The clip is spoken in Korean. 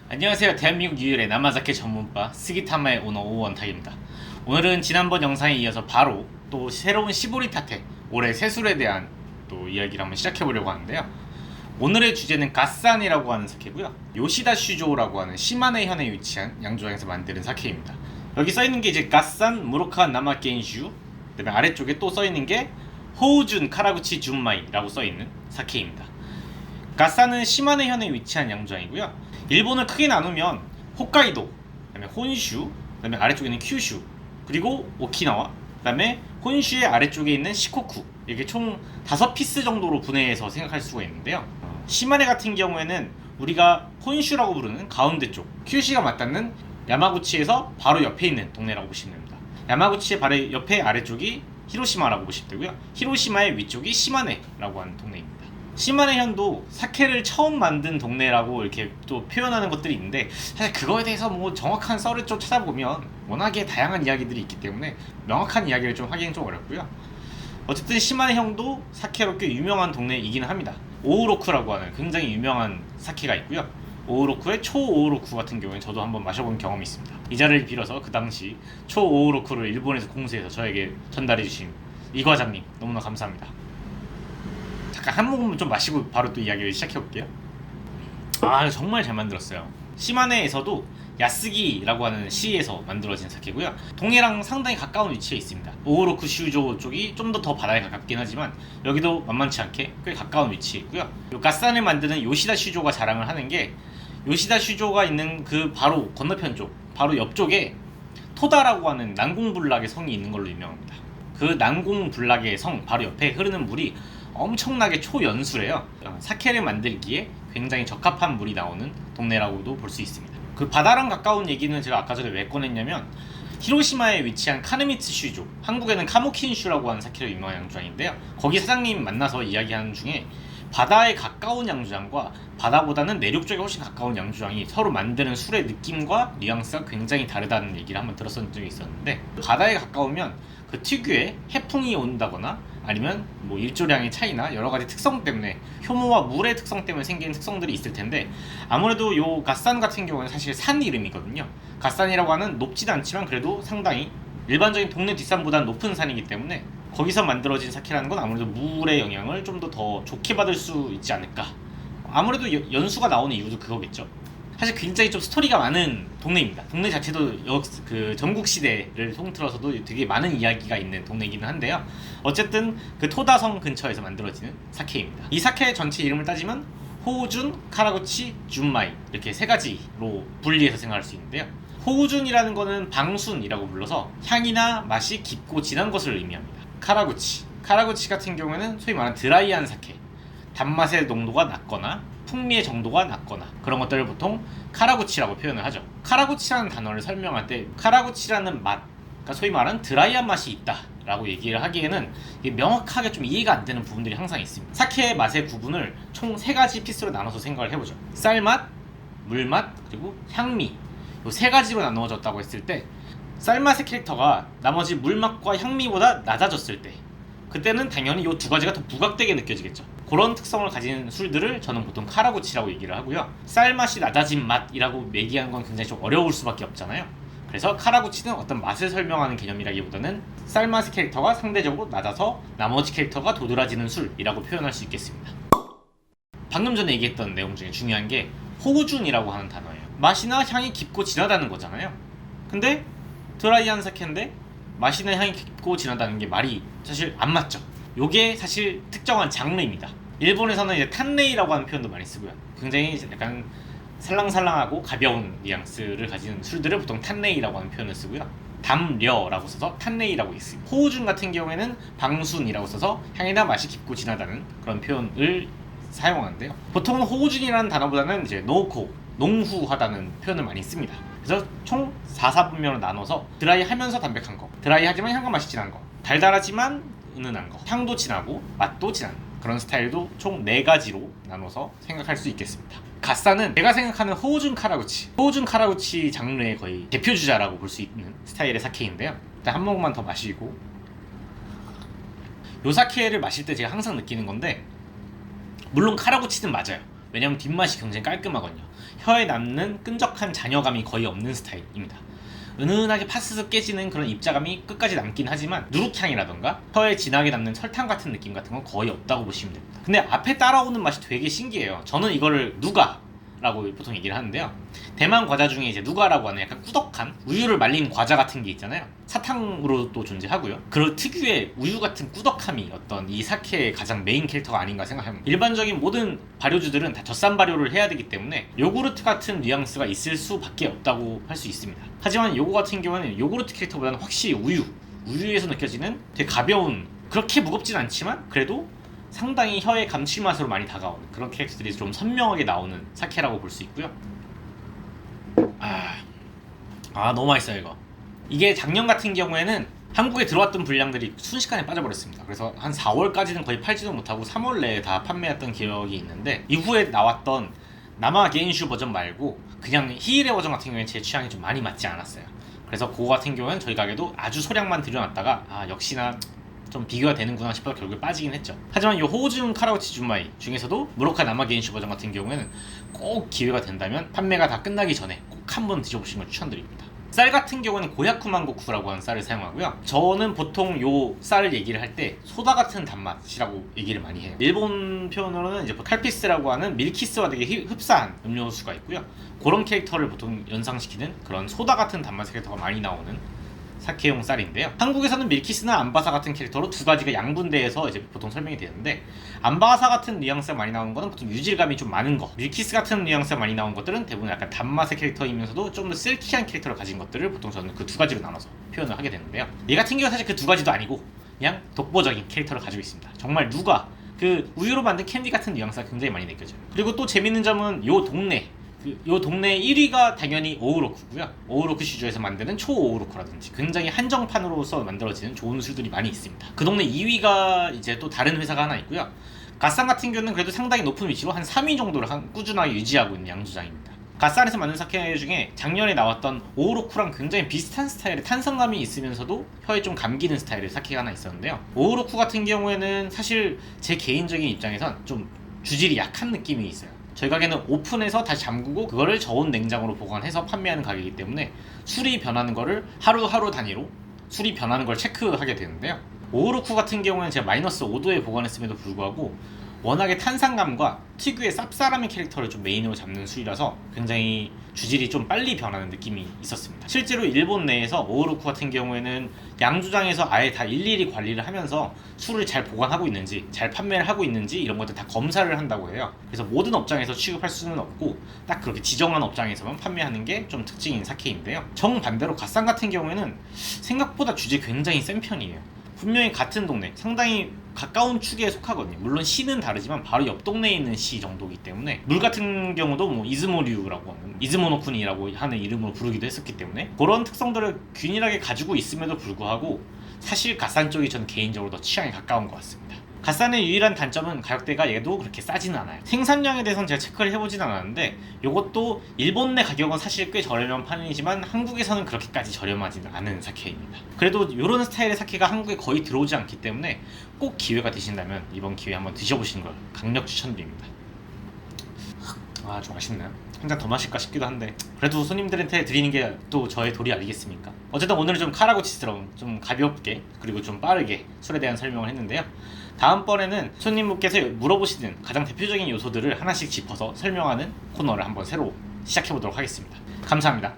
안녕하세요. 대한민국 유일의 남아사케 전문바 스기타마의 오너 오원탁입니다. 오늘은 지난번 영상에 이어서 바로 또 새로운 시보리 타테 올해 새술에 대한 또 이야기를 한번 시작해보려고 하는데요. 오늘의 주제는 가산이라고 하는 사케고요. 요시다 슈조라고 하는 시마네 현에 위치한 양조장에서 만드는 사케입니다. 여기 써있는 게 이제 가산 무로카 나마 겐슈, 그다음에 아래쪽에 또 써있는 게 호우준 카라구치 준마이라고 써있는 사케입니다. 가산은 시마네 현에 위치한 양조장이고요. 일본을 크게 나누면 홋카이도, 그다음에 혼슈, 그다음에 아래쪽에 있는 큐슈, 그리고 오키나와, 그다음에 혼슈의 아래쪽에 있는 시코쿠, 이렇게 총 5피스 정도로 분해해서 생각할 수가 있는데요. 시마네 같은 경우에는 우리가 혼슈라고 부르는 가운데 쪽, 큐슈가 맞닿는 야마구치에서 바로 옆에 있는 동네라고 보시면 됩니다. 야마구치의 바로 옆에 아래쪽이 히로시마라고 보시면 되고요. 히로시마의 위쪽이 시마네라고 하는 동네입니다. 시마네 현도 사케를 처음 만든 동네라고 이렇게 또 표현하는 것들이 있는데, 사실 그거에 대해서 뭐 정확한 썰을 좀 찾아보면 워낙에 다양한 이야기들이 있기 때문에 명확한 이야기를 좀 하기는 좀 어렵고요. 어쨌든 시마네 현도 사케로 꽤 유명한 동네이기는 합니다. 오우로쿠라고 하는 굉장히 유명한 사케가 있고요. 오우로쿠의 초오우로쿠 같은 경우는 저도 한번 마셔본 경험이 있습니다. 이 자리를 빌어서 그 당시 초오우로쿠를 일본에서 공수해서 저에게 전달해 주신 이 과장님 너무나 감사합니다. 잠깐 한 모금 좀 마시고 바로 또 이야기를 시작해볼게요. 정말 잘 만들었어요. 시마네에서도 야스기라고 하는 시에서 만들어진 사케고요. 동해랑 상당히 가까운 위치에 있습니다. 오우로쿠 슈조 쪽이 좀 더 바다에 가깝긴 하지만 여기도 만만치 않게 꽤 가까운 위치에 있고요. 요 가산을 만드는 요시다 슈조가 자랑을 하는 게, 요시다 슈조가 있는 그 바로 건너편 쪽, 바로 옆쪽에 토다라고 하는 난공불락의 성이 있는 걸로 유명합니다. 그 난공불락의 성 바로 옆에 흐르는 물이 엄청나게 초연수래요. 사케를 만들기에 굉장히 적합한 물이 나오는 동네라고도 볼 수 있습니다. 그 바다랑 가까운 얘기는 제가 아까 전에 왜 꺼냈냐면, 히로시마에 위치한 카네미츠 슈조, 한국에는 카모킨슈라고 하는 사케로 유명한 양조장인데요. 거기 사장님 만나서 이야기하는 중에 바다에 가까운 양조장과 바다보다는 내륙 쪽에 훨씬 가까운 양조장이 서로 만드는 술의 느낌과 뉘앙스가 굉장히 다르다는 얘기를 한번 들었던 적이 있었는데, 바다에 가까우면 그 특유의 해풍이 온다거나 아니면 뭐 일조량의 차이나 여러 가지 특성 때문에, 효모와 물의 특성 때문에 생기는 특성들이 있을 텐데, 아무래도 요 가산 같은 경우는 사실 산 이름이거든요. 가산이라고 하는 높지는 않지만 그래도 상당히 일반적인 동네 뒷산보다는 높은 산이기 때문에 거기서 만들어진 사케라는 건 아무래도 물의 영향을 좀 더 좋게 받을 수 있지 않을까. 아무래도 연수가 나오는 이유도 그거겠죠. 사실 굉장히 좀 스토리가 많은 동네입니다. 동네 자체도 그 전국 시대를 통틀어서도 되게 많은 이야기가 있는 동네이기는 한데요. 어쨌든 그 토다성 근처에서 만들어지는 사케입니다. 이 사케 전체 이름을 따지면 호우준, 카라구치, 준마이, 이렇게 세 가지로 분리해서 생각할 수 있는데요. 호우준이라는 거는 방순이라고 불러서 향이나 맛이 깊고 진한 것을 의미합니다. 카라구치 같은 경우에는 소위 말하는 드라이한 사케, 단맛의 농도가 낮거나 풍미의 정도가 낮거나 그런 것들을 보통 카라구치라고 표현을 하죠. 카라구치라는 단어를 설명할 때 카라구치라는 맛, 그러니까 소위 말하는 드라이한 맛이 있다 라고 얘기를 하기에는 명확하게 좀 이해가 안 되는 부분들이 항상 있습니다. 사케의 맛의 구분을 총 3가지 피스로 나눠서 생각을 해보죠. 쌀맛, 물맛, 그리고 향미, 이 3가지로 나누어졌다고 했을 때, 쌀맛의 캐릭터가 나머지 물맛과 향미보다 낮아졌을 때, 그때는 당연히 이 2가지가 더 부각되게 느껴지겠죠. 그런 특성을 가진 술들을 저는 보통 카라구치라고 얘기를 하고요. 쌀맛이 낮아진 맛이라고 얘기하는 건 굉장히 좀 어려울 수밖에 없잖아요. 그래서 카라구치는 어떤 맛을 설명하는 개념이라기보다는 쌀맛의 캐릭터가 상대적으로 낮아서 나머지 캐릭터가 도드라지는 술이라고 표현할 수 있겠습니다. 방금 전에 얘기했던 내용 중에 중요한 게 호우준이라고 하는 단어예요. 맛이나 향이 깊고 진하다는 거잖아요. 근데 드라이한 사케인데 맛이나 향이 깊고 진하다는 게 말이 사실 안 맞죠. 요게 사실 특정한 장르입니다. 일본에서는 이제 탄레이라고 하는 표현도 많이 쓰고요. 굉장히 약간 살랑살랑하고 가벼운 뉘앙스를 가진 술들을 보통 탄레이라고 하는 표현을 쓰고요. 담려라고 써서 탄레이라고 있습니다. 호우준 같은 경우에는 방순이라고 써서 향이나 맛이 깊고 진하다는 그런 표현을 사용하는데요. 보통은 호우준이라는 단어보다는 이제 노코, 농후하다는 표현을 많이 씁니다. 그래서 총 4사분면으로 나눠서 드라이하면서 담백한 거, 드라이하지만 향과 맛이 진한 거, 달달하지만 은은한 거, 향도 진하고 맛도 진한 그런 스타일도 총 4가지로 나눠서 생각할 수 있겠습니다. 가산은 제가 생각하는 호우준 카라구치 장르의 거의 대표주자라고 볼 수 있는 스타일의 사케인데요. 일단 한 모금만 더 마시고, 요 사케를 마실 때 제가 항상 느끼는 건데, 물론 카라구치는 맞아요. 왜냐면 뒷맛이 굉장히 깔끔하거든요. 혀에 남는 끈적한 잔여감이 거의 없는 스타일입니다. 은은하게 파스스 깨지는 그런 입자감이 끝까지 남긴 하지만 누룩향이라던가 혀에 진하게 남는 설탕 같은 느낌 같은 건 거의 없다고 보시면 됩니다. 근데 앞에 따라오는 맛이 되게 신기해요. 저는 이거를 누가라고 보통 얘기를 하는데요. 대만 과자 중에 이제 누가라고 하는 약간 꾸덕한 우유를 말린 과자 같은 게 있잖아요. 사탕으로도 존재하고요. 그런 특유의 우유 같은 꾸덕함이 어떤 이 사케의 가장 메인 캐릭터가 아닌가 생각합니다. 일반적인 모든 발효주들은 다 젖산 발효를 해야 되기 때문에 요구르트 같은 뉘앙스가 있을 수밖에 없다고 할 수 있습니다. 하지만 요거 같은 경우는 요구르트 캐릭터보다는 확실히 우유에서 느껴지는 되게 가벼운, 그렇게 무겁진 않지만 그래도 상당히 혀의 감칠맛으로 많이 다가오는 그런 캐릭터들이 좀 선명하게 나오는 사케라고 볼 수 있고요. 너무 맛있어요 이거. 이게 작년 같은 경우에는 한국에 들어왔던 분량들이 순식간에 빠져버렸습니다. 그래서 한 4월까지는 거의 팔지도 못하고 3월 내에 다 판매했던 기억이 있는데, 이후에 나왔던 남아 게인슈 버전 말고 그냥 히일의 버전 같은 경우에는 제 취향이 좀 많이 맞지 않았어요. 그래서 그거 같은 경우는 저희 가게도 아주 소량만 들여놨다가 역시나 좀 비교가 되는구나 싶어서 결국에 빠지긴 했죠. 하지만 이 호우중 카라우치 준마이 중에서도 무로카 나마 게인슈 버전 같은 경우에는 꼭 기회가 된다면 판매가 다 끝나기 전에 꼭 한번 드셔보시는 걸 추천드립니다. 쌀 같은 경우는 고야쿠만고쿠라고 하는 쌀을 사용하고요. 저는 보통 요 쌀을 얘기를 할 때 소다 같은 단맛이라고 얘기를 많이 해요. 일본 표현으로는 이제 칼피스라고 하는 밀키스와 되게 흡사한 음료수가 있고요. 그런 캐릭터를 보통 연상시키는 그런 소다 같은 단맛 캐릭터가 많이 나오는 사케용 쌀인데요. 한국에서는 밀키스나 안바사 같은 캐릭터로 두 가지가 양분돼서 이제 보통 설명이 되는데, 안바사 같은 뉘앙스가 많이 나오는 거는 보통 유질감이 좀 많은 거, 밀키스 같은 뉘앙스가 많이 나오는 것들은 대부분 약간 단맛의 캐릭터이면서도 좀 더 실키한 캐릭터를 가진 것들을 보통 저는 그 두 가지로 나눠서 표현을 하게 되는데요. 얘 같은 경우는 사실 그 두 가지도 아니고 그냥 독보적인 캐릭터를 가지고 있습니다. 정말 누가 그 우유로 만든 캔디 같은 뉘앙스가 굉장히 많이 느껴져요. 그리고 또 재밌는 점은 요 동네 1위가 당연히 오우로쿠고요. 오우로쿠 시주에서 만드는 초오우로쿠라든지 굉장히 한정판으로서 만들어지는 좋은 술들이 많이 있습니다. 그 동네 2위가 이제 또 다른 회사가 하나 있고요. 갓산 같은 경우는 그래도 상당히 높은 위치로 한 3위 정도를 꾸준하게 유지하고 있는 양주장입니다. 갓산에서 만든 사케 중에 작년에 나왔던 오우로쿠랑 굉장히 비슷한 스타일의 탄성감이 있으면서도 혀에 좀 감기는 스타일의 사케가 하나 있었는데요. 오우로쿠 같은 경우에는 사실 제 개인적인 입장에선 좀 주질이 약한 느낌이 있어요. 저희 가게는 오픈해서 다시 잠그고 그거를 저온 냉장으로 보관해서 판매하는 가게이기 때문에 술이 변하는 거를 하루하루 단위로 술이 변하는 걸 체크하게 되는데요. 오우루쿠 같은 경우는 제가 마이너스 5도에 보관했음에도 불구하고 워낙에 탄산감과 특유의 쌉싸름의 캐릭터를 좀 메인으로 잡는 술이라서 굉장히 주질이 좀 빨리 변하는 느낌이 있었습니다. 실제로 일본 내에서 오우루쿠 같은 경우에는 양주장에서 아예 다 일일이 관리를 하면서 술을 잘 보관하고 있는지 잘 판매를 하고 있는지 이런 것들 다 검사를 한다고 해요. 그래서 모든 업장에서 취급할 수는 없고 딱 그렇게 지정한 업장에서만 판매하는 게 좀 특징인 사케인데요. 정반대로 갓산 같은 경우에는 생각보다 주질 굉장히 센 편이에요. 분명히 같은 동네, 상당히 가까운 축에 속하거든요. 물론 시는 다르지만 바로 옆 동네에 있는 시 정도이기 때문에 물 같은 경우도 뭐 이즈모류라고 하는 이즈모노쿠니라고 하는 이름으로 부르기도 했었기 때문에 그런 특성들을 균일하게 가지고 있음에도 불구하고 사실 갓산 쪽이 저는 개인적으로 더 취향에 가까운 것 같습니다. 갓산의 유일한 단점은 가격대가 얘도 그렇게 싸지는 않아요. 생산량에 대해서는 제가 체크를 해보진 않았는데 이것도 일본 내 가격은 사실 꽤 저렴한 편이지만 한국에서는 그렇게까지 저렴하지는 않은 사케입니다. 그래도 이런 스타일의 사케가 한국에 거의 들어오지 않기 때문에 꼭 기회가 되신다면 이번 기회에 한번 드셔보시는 걸 강력 추천드립니다. 좀 아쉽네요. 한 잔 더 마실까 싶기도 한데 그래도 손님들한테 드리는 게 또 저의 도리 아니겠습니까? 어쨌든 오늘은 좀 카라고치스러운, 좀 가볍게 그리고 좀 빠르게 술에 대한 설명을 했는데요. 다음번에는 손님분께서 물어보시는 가장 대표적인 요소들을 하나씩 짚어서 설명하는 코너를 한번 새로 시작해보도록 하겠습니다. 감사합니다.